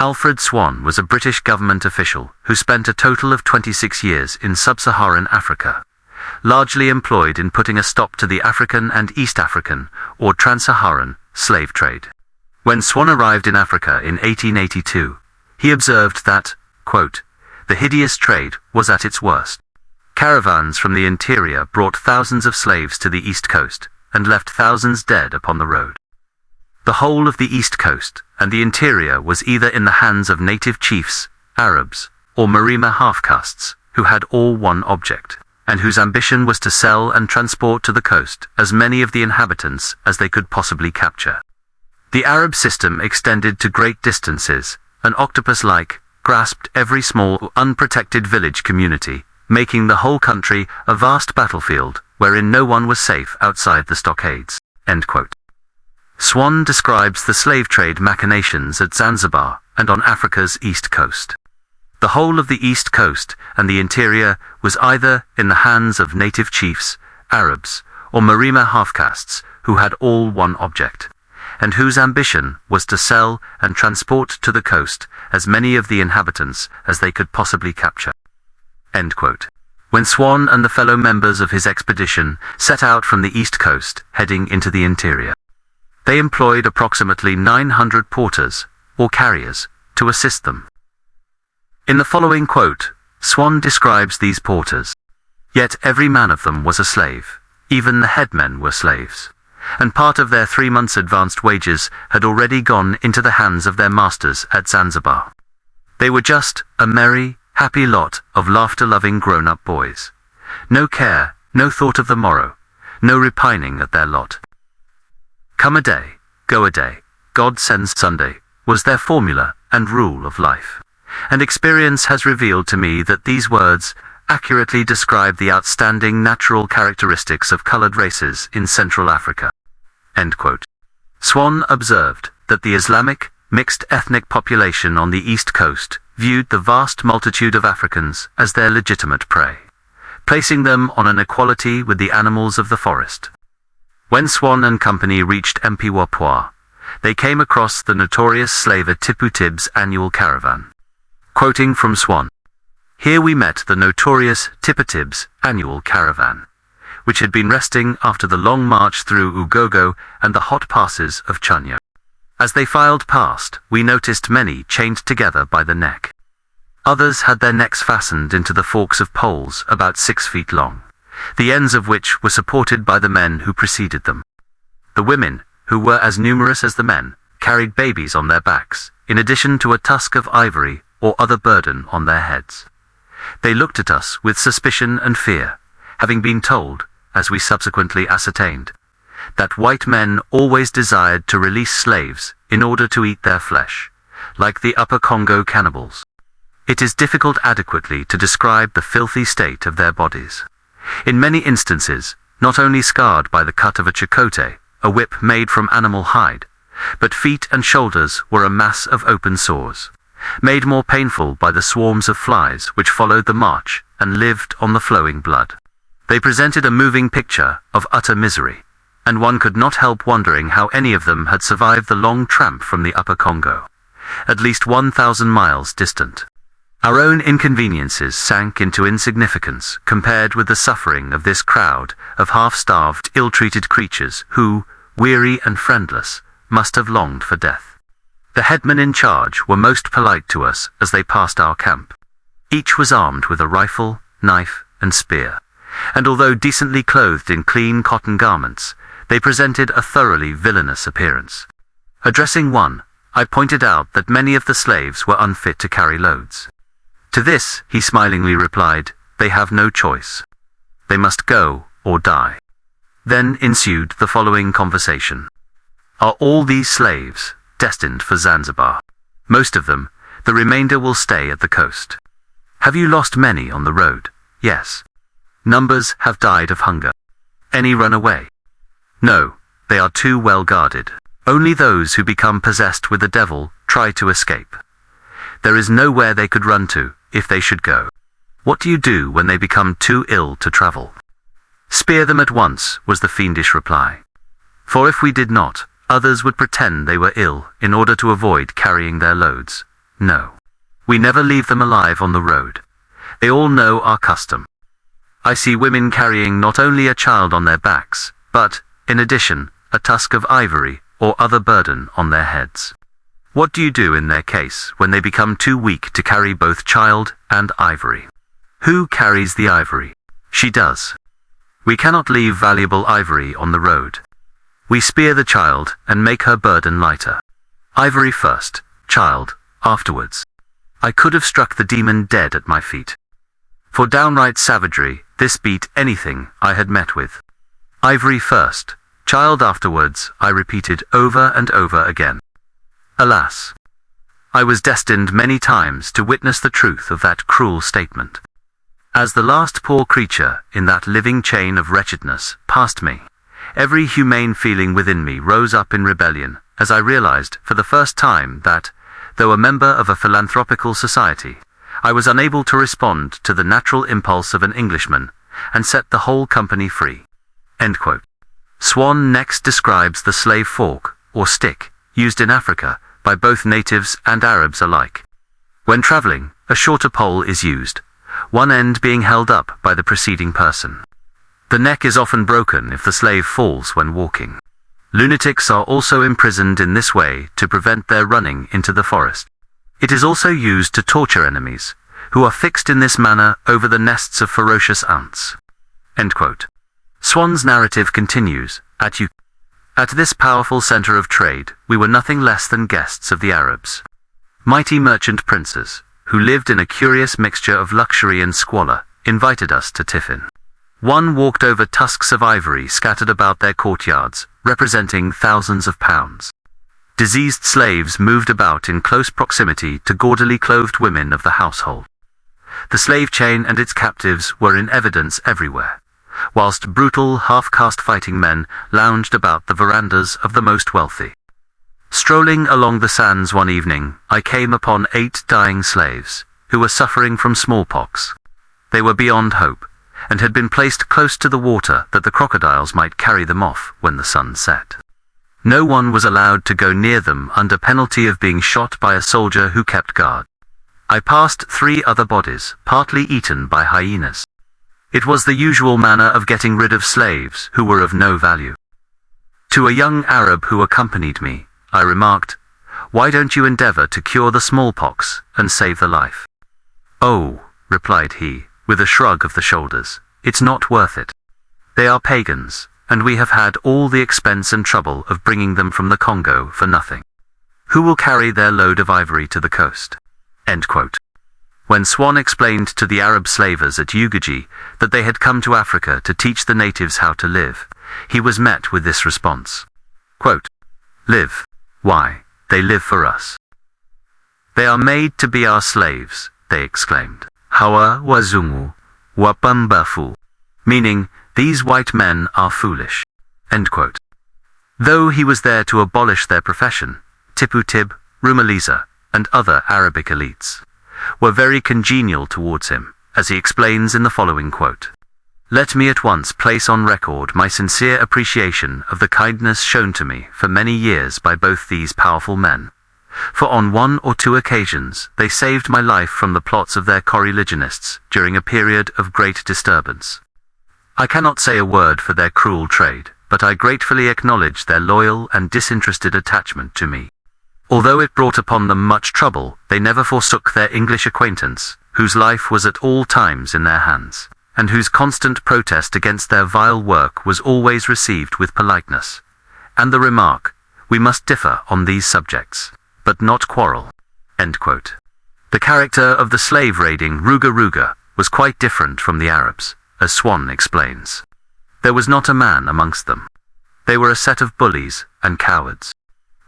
Alfred Swann was a British government official who spent a total of 26 years in sub-Saharan Africa, largely employed in putting a stop to the African and East African, or trans-Saharan, slave trade. When Swann arrived in Africa in 1882, he observed that, quote, "the hideous trade was at its worst. Caravans from the interior brought thousands of slaves to the East Coast and left thousands dead upon the road. The whole of the East Coast and the interior was either in the hands of native chiefs, Arabs, or Marima half-castes, who had all one object, and whose ambition was to sell and transport to the coast as many of the inhabitants as they could possibly capture. The Arab system extended to great distances, and octopus-like, grasped every small, unprotected village community, making the whole country a vast battlefield wherein no one was safe outside the stockades." End quote. Swann describes the slave trade machinations at Zanzibar and on Africa's east coast. The whole of the east coast and the interior was either in the hands of native chiefs, Arabs, or Marima half-castes who had all one object, and whose ambition was to sell and transport to the coast as many of the inhabitants as they could possibly capture. End quote. When Swann and the fellow members of his expedition set out from the east coast, heading into the interior, they employed approximately 900 porters, or carriers, to assist them. In the following quote, Swann describes these porters. "Yet every man of them was a slave, even the headmen were slaves, and part of their 3 months' advanced wages had already gone into the hands of their masters at Zanzibar. They were just a merry, happy lot of laughter-loving grown-up boys. No care, no thought of the morrow, no repining at their lot. Come a day, go a day, God sends Sunday, was their formula and rule of life. And experience has revealed to me that these words accurately describe the outstanding natural characteristics of colored races in Central Africa." End quote. Swann observed that the Islamic, mixed ethnic population on the East Coast viewed the vast multitude of Africans as their legitimate prey, placing them on an equality with the animals of the forest. When Swann and company reached Mpwapwa, they came across the notorious slaver Tipu Tib's annual caravan. Quoting from Swann, "Here we met the notorious Tipu Tib's annual caravan, which had been resting after the long march through Ugogo and the hot passes of Chunyo. As they filed past, we noticed many chained together by the neck. Others had their necks fastened into the forks of poles about 6 feet long, the ends of which were supported by the men who preceded them. The women, who were as numerous as the men, carried babies on their backs, in addition to a tusk of ivory or other burden on their heads. They looked at us with suspicion and fear, having been told, as we subsequently ascertained, that white men always desired to release slaves in order to eat their flesh, like the Upper Congo cannibals. It is difficult adequately to describe the filthy state of their bodies. In many instances, not only scarred by the cut of a chicote, a whip made from animal hide, but feet and shoulders were a mass of open sores, made more painful by the swarms of flies which followed the march and lived on the flowing blood. They presented a moving picture of utter misery, and one could not help wondering how any of them had survived the long tramp from the Upper Congo, at least 1,000 miles distant. Our own inconveniences sank into insignificance compared with the suffering of this crowd of half-starved, ill-treated creatures who, weary and friendless, must have longed for death. The headmen in charge were most polite to us as they passed our camp. Each was armed with a rifle, knife, and spear, and although decently clothed in clean cotton garments, they presented a thoroughly villainous appearance. Addressing one, I pointed out that many of the slaves were unfit to carry loads. To this, he smilingly replied, "They have no choice. They must go or die." Then ensued the following conversation. "Are all these slaves destined for Zanzibar?" "Most of them. The remainder will stay at the coast." "Have you lost many on the road?" "Yes." "Numbers have died of hunger." "Any run away?" "No, they are too well guarded. Only those who become possessed with the devil try to escape. There is nowhere they could run to, if they should go." "What do you do when they become too ill to travel?" "Spear them at once," was the fiendish reply. "For if we did not, others would pretend they were ill in order to avoid carrying their loads, No. We never leave them alive on the road. They all know our custom. I see women carrying not only a child on their backs, but, in addition, a tusk of ivory or other burden on their heads. What do you do in their case when they become too weak to carry both child and ivory? Who carries the ivory? She does. We cannot leave valuable ivory on the road. We spear the child and make her burden lighter. Ivory first, child afterwards. I could have struck the demon dead at my feet. For downright savagery, this beat anything I had met with. Ivory first, child afterwards, I repeated over and over again. Alas! I was destined many times to witness the truth of that cruel statement. As the last poor creature in that living chain of wretchedness passed me, every humane feeling within me rose up in rebellion as I realized for the first time that, though a member of a philanthropical society, I was unable to respond to the natural impulse of an Englishman and set the whole company free. End quote. Swann next describes the slave fork, or stick, used in Africa by both natives and Arabs alike. When traveling, a shorter pole is used, one end being held up by the preceding person. The neck is often broken if the slave falls when walking. Lunatics are also imprisoned in this way to prevent their running into the forest. It is also used to torture enemies, who are fixed in this manner over the nests of ferocious ants. End quote. Swann's narrative continues, At this powerful center of trade, we were nothing less than guests of the Arabs. Mighty merchant princes, who lived in a curious mixture of luxury and squalor, invited us to tiffin. One walked over tusks of ivory scattered about their courtyards, representing thousands of pounds. Diseased slaves moved about in close proximity to gaudily clothed women of the household. The slave chain and its captives were in evidence everywhere, whilst brutal half-caste fighting men lounged about the verandas of the most wealthy. Strolling along the sands one evening, I came upon 8 dying slaves, who were suffering from smallpox. They were beyond hope, and had been placed close to the water that the crocodiles might carry them off when the sun set. No one was allowed to go near them under penalty of being shot by a soldier who kept guard. I passed 3 other bodies, partly eaten by hyenas. It was the usual manner of getting rid of slaves who were of no value. To a young Arab who accompanied me, I remarked, "Why don't you endeavor to cure the smallpox and save the life?" "Oh," replied he, with a shrug of the shoulders, "it's not worth it. They are pagans, and we have had all the expense and trouble of bringing them from the Congo for nothing. Who will carry their load of ivory to the coast?" End quote. When Swann explained to the Arab slavers at Ugaji that they had come to Africa to teach the natives how to live, he was met with this response. Quote, "Live? Why, they live for us. They are made to be our slaves," they exclaimed. Hawa wazungu, wapambafu, meaning, these white men are foolish. End quote. Though he was there to abolish their profession, Tipu Tib, Rumaliza, and other Arabic elites were very congenial towards him, as he explains in the following quote. "Let me at once place on record my sincere appreciation of the kindness shown to me for many years by both these powerful men, for on 1 or 2 occasions they saved my life from the plots of their coreligionists during a period of great disturbance. I cannot say a word for their cruel trade, but I gratefully acknowledge their loyal and disinterested attachment to me. Although it brought upon them much trouble, they never forsook their English acquaintance, whose life was at all times in their hands, and whose constant protest against their vile work was always received with politeness, and the remark, 'We must differ on these subjects, but not quarrel.'" End quote. The character of the slave-raiding Ruga Ruga was quite different from the Arabs, as Swann explains. There was not a man amongst them. They were a set of bullies and cowards.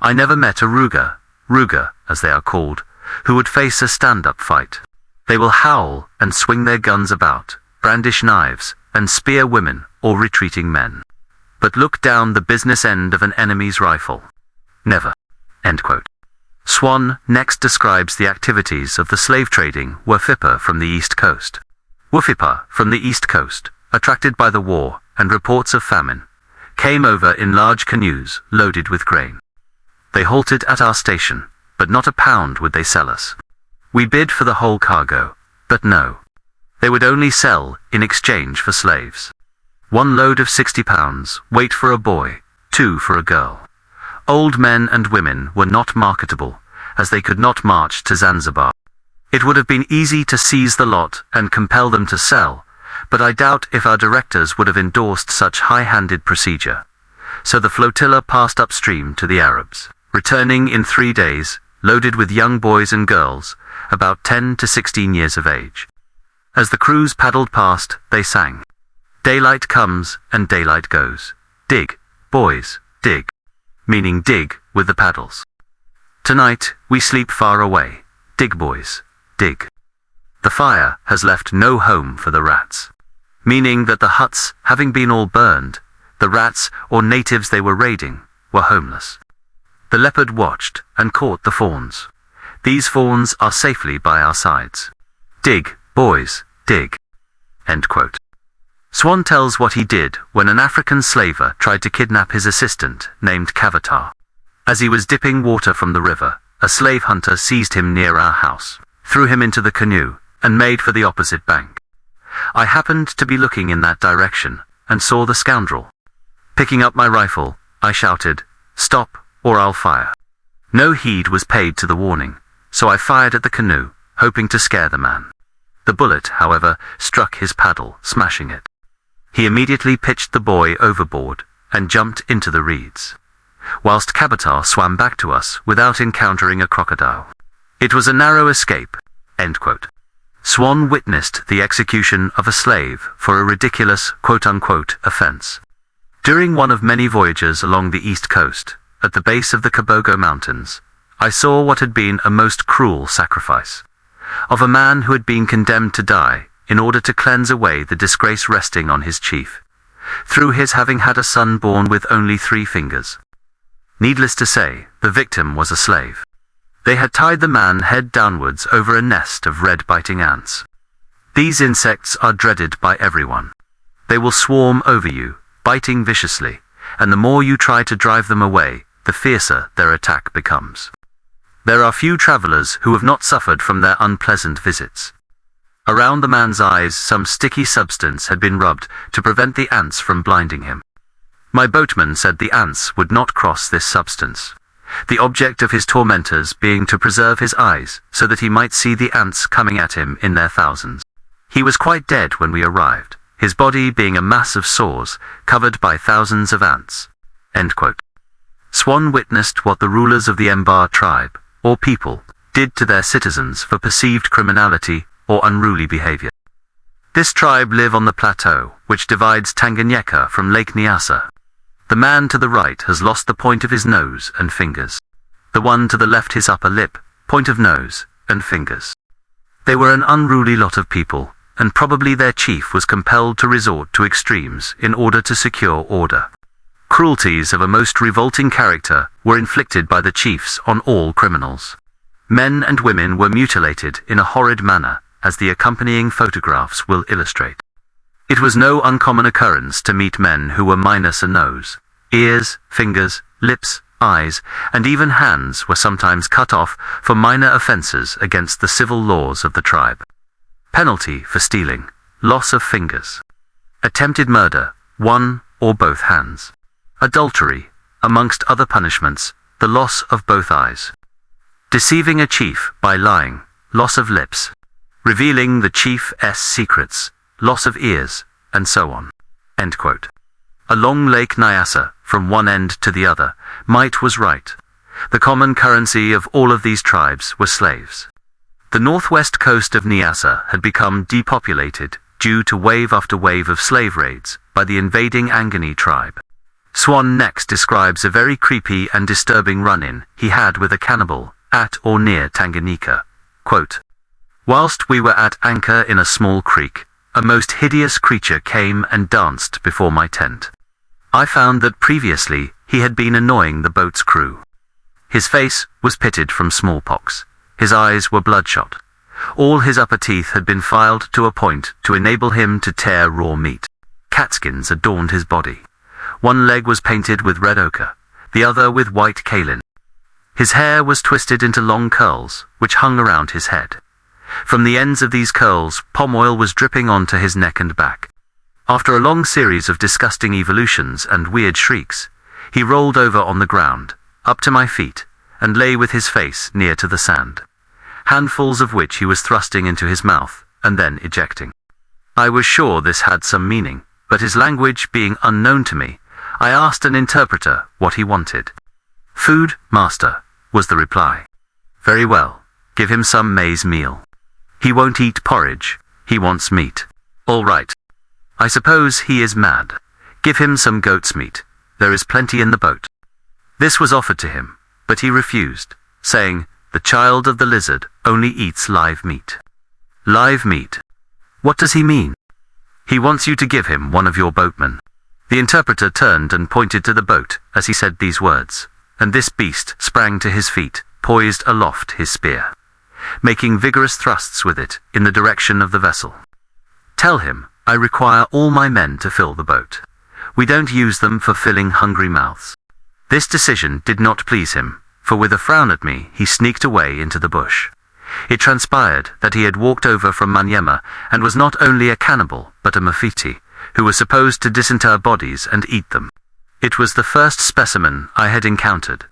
I never met a Ruga as they are called, who would face a stand-up fight. They will howl and swing their guns about, brandish knives, and spear women or retreating men. But look down the business end of an enemy's rifle. Never. End quote. Swann next describes the activities of the slave trading Wafipa from the East Coast. Wafipa from the East Coast, attracted by the war and reports of famine, came over in large canoes loaded with grain. They halted at our station, but not a pound would they sell us. We bid for the whole cargo, but no. They would only sell in exchange for slaves. 1 load of 60 pounds, weight for a boy, 2 for a girl. Old men and women were not marketable, as they could not march to Zanzibar. It would have been easy to seize the lot and compel them to sell, but I doubt if our directors would have endorsed such high-handed procedure. So the flotilla passed upstream to the Arabs, returning in 3 days, loaded with young boys and girls, about 10 to 16 years of age. As the crews paddled past, they sang, "Daylight comes and daylight goes. Dig, boys, dig," meaning dig with the paddles. "Tonight we sleep far away. Dig, boys, dig. The fire has left no home for the rats," meaning that the huts, having been all burned, the rats, or natives they were raiding, were homeless. The leopard watched and caught the fawns. These fawns are safely by our sides. Dig, boys, dig. End quote. Swann tells what he did when an African slaver tried to kidnap his assistant, named Cavatar. As he was dipping water from the river, a slave hunter seized him near our house, threw him into the canoe, and made for the opposite bank. I happened to be looking in that direction, and saw the scoundrel. Picking up my rifle, I shouted, "Stop, or I'll fire." No heed was paid to the warning, so I fired at the canoe, hoping to scare the man. The bullet, however, struck his paddle, smashing it. He immediately pitched the boy overboard and jumped into the reeds, whilst Cavatar swam back to us without encountering a crocodile. It was a narrow escape. End quote. Swann witnessed the execution of a slave for a ridiculous quote-unquote offense. During one of many voyages along the east coast, at the base of the Kabogo Mountains, I saw what had been a most cruel sacrifice, of a man who had been condemned to die in order to cleanse away the disgrace resting on his chief, through his having had a son born with only 3 fingers. Needless to say, the victim was a slave. They had tied the man head downwards over a nest of red-biting ants. These insects are dreaded by everyone. They will swarm over you, biting viciously, and the more you try to drive them away, the fiercer their attack becomes. There are few travelers who have not suffered from their unpleasant visits. Around the man's eyes some sticky substance had been rubbed to prevent the ants from blinding him. My boatman said the ants would not cross this substance, the object of his tormentors being to preserve his eyes so that he might see the ants coming at him in their thousands. He was quite dead when we arrived, his body being a mass of sores covered by thousands of ants. End quote. Swann witnessed what the rulers of the Mbar tribe, or people, did to their citizens for perceived criminality or unruly behavior. This tribe live on the plateau which divides Tanganyika from Lake Nyasa. The man to the right has lost the point of his nose and fingers. The one to the left his upper lip, point of nose, and fingers. They were an unruly lot of people, and probably their chief was compelled to resort to extremes in order to secure order. Cruelties of a most revolting character were inflicted by the chiefs on all criminals. Men and women were mutilated in a horrid manner, as the accompanying photographs will illustrate. It was no uncommon occurrence to meet men who were minus a nose. Ears, fingers, lips, eyes, and even hands were sometimes cut off for minor offences against the civil laws of the tribe. Penalty for stealing, loss of fingers. Attempted murder, 1 or both hands. Adultery, amongst other punishments, the loss of both eyes. Deceiving a chief by lying, loss of lips. Revealing the chief's secrets, loss of ears, and so on. End quote. Along Lake Nyasa, from one end to the other, might was right. The common currency of all of these tribes were slaves. The northwest coast of Nyasa had become depopulated due to wave after wave of slave raids by the invading Angoni tribe. Swann next describes a very creepy and disturbing run-in he had with a cannibal at or near Tanganyika. Quote, "Whilst we were at anchor in a small creek, a most hideous creature came and danced before my tent. I found that previously he had been annoying the boat's crew. His face was pitted from smallpox. His eyes were bloodshot. All his upper teeth had been filed to a point to enable him to tear raw meat. Catskins adorned his body. One leg was painted with red ochre, the other with white kaolin. His hair was twisted into long curls, which hung around his head. From the ends of these curls, palm oil was dripping onto his neck and back. After a long series of disgusting evolutions and weird shrieks, he rolled over on the ground, up to my feet, and lay with his face near to the sand, handfuls of which he was thrusting into his mouth, and then ejecting. I was sure this had some meaning, but his language being unknown to me, I asked an interpreter what he wanted. "Food, master," was the reply. "Very well, give him some maize meal. He won't eat porridge, he wants meat." "All right. I suppose he is mad. Give him some goat's meat, there is plenty in the boat." This was offered to him, but he refused, saying, "The child of the lizard only eats live meat." Live meat? What does he mean? "He wants you to give him one of your boatmen." The interpreter turned and pointed to the boat as he said these words, and this beast sprang to his feet, poised aloft his spear, making vigorous thrusts with it in the direction of the vessel. "Tell him, I require all my men to fill the boat. We don't use them for filling hungry mouths." This decision did not please him, for with a frown at me, he sneaked away into the bush. It transpired that he had walked over from Manyema and was not only a cannibal, but a Mafiti, who was supposed to disinter bodies and eat them. It was the first specimen I had encountered,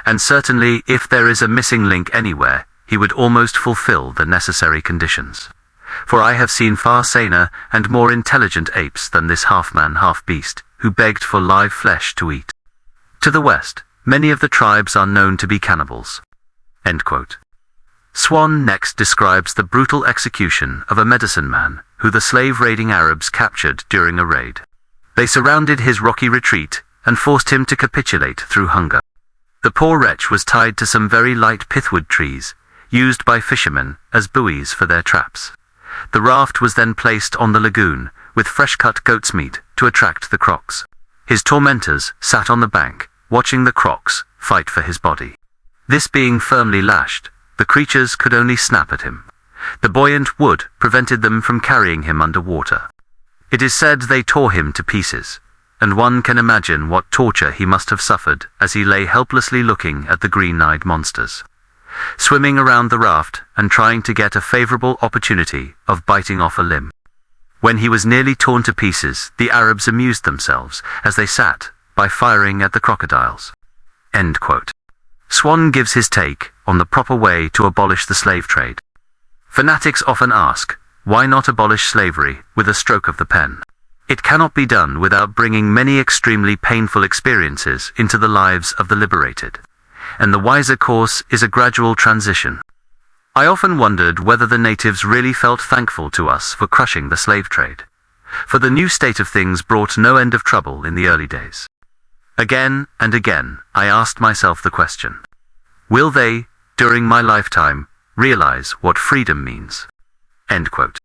and certainly if there is a missing link anywhere, he would almost fulfill the necessary conditions. For I have seen far saner and more intelligent apes than this half-man, half-beast, who begged for live flesh to eat. To the west, many of the tribes are known to be cannibals. End quote. Swann next describes the brutal execution of a medicine man who the slave-raiding Arabs captured during a raid. They surrounded his rocky retreat and forced him to capitulate through hunger. The poor wretch was tied to some very light pithwood trees, used by fishermen as buoys for their traps. The raft was then placed on the lagoon with fresh-cut goat's meat to attract the crocs. His tormentors sat on the bank, watching the crocs fight for his body. This being firmly lashed, the creatures could only snap at him. The buoyant wood prevented them from carrying him under water. It is said they tore him to pieces, and one can imagine what torture he must have suffered as he lay helplessly looking at the green-eyed monsters, swimming around the raft and trying to get a favorable opportunity of biting off a limb. When he was nearly torn to pieces, the Arabs amused themselves as they sat by firing at the crocodiles. End quote. Swann gives his take on the proper way to abolish the slave trade. Fanatics often ask, why not abolish slavery with a stroke of the pen? It cannot be done without bringing many extremely painful experiences into the lives of the liberated, and the wiser course is a gradual transition. I often wondered whether the natives really felt thankful to us for crushing the slave trade, for the new state of things brought no end of trouble in the early days. Again and again, I asked myself the question, will they, during my lifetime, realize what freedom means? End quote.